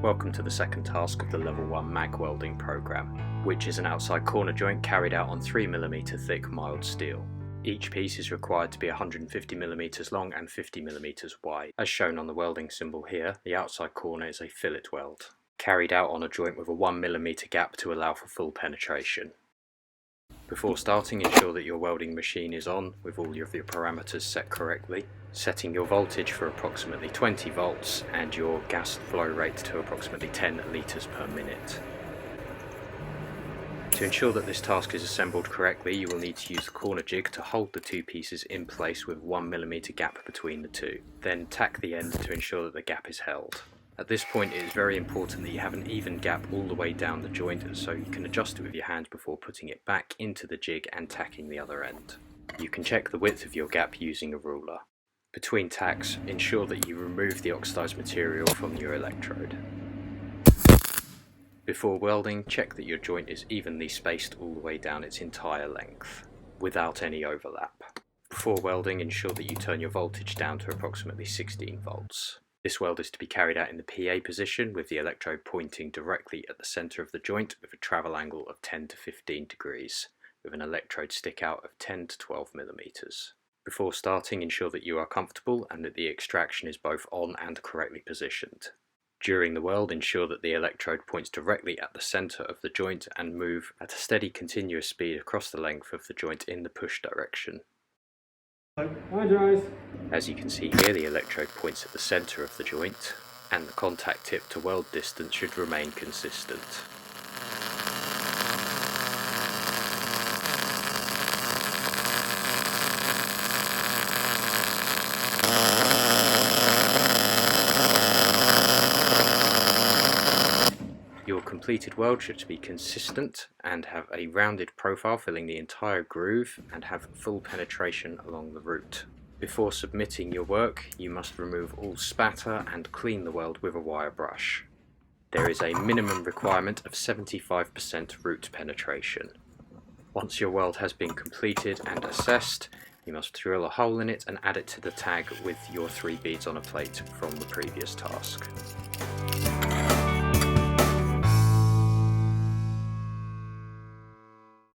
Welcome to the second task of the Level 1 mag welding program, which is an outside corner joint carried out on 3mm thick mild steel. Each piece is required to be 150mm long and 50mm wide. As shown on the welding symbol here, the outside corner is a fillet weld, carried out on a joint with a 1mm gap to allow for full penetration. Before starting, ensure that your welding machine is on with all of your parameters set correctly, setting your voltage for approximately 20 volts and your gas flow rate to approximately 10 litres per minute. To ensure that this task is assembled correctly, you will need to use the corner jig to hold the two pieces in place with 1mm gap between the two. Then tack the end to ensure that the gap is held. At this point it is very important that you have an even gap all the way down the joint so you can adjust it with your hand before putting it back into the jig and tacking the other end. You can check the width of your gap using a ruler. Between tacks, ensure that you remove the oxidized material from your electrode. Before welding, check that your joint is evenly spaced all the way down its entire length, without any overlap. Before welding, ensure that you turn your voltage down to approximately 16 volts. This weld is to be carried out in the PA position with the electrode pointing directly at the centre of the joint with a travel angle of 10 to 15 degrees, with an electrode stick out of 10 to 12mm. Before starting, ensure that you are comfortable and that the extraction is both on and correctly positioned. During the weld, ensure that the electrode points directly at the centre of the joint and move at a steady continuous speed across the length of the joint in the push direction. As you can see here, the electrode points at the centre of the joint, and the contact tip to weld distance should remain consistent. Your completed weld should be consistent and have a rounded profile filling the entire groove and have full penetration along the root. Before submitting your work, you must remove all spatter and clean the weld with a wire brush. There is a minimum requirement of 75% root penetration. Once your weld has been completed and assessed, you must drill a hole in it and add it to the tag with your 3 beads on a plate from the previous task.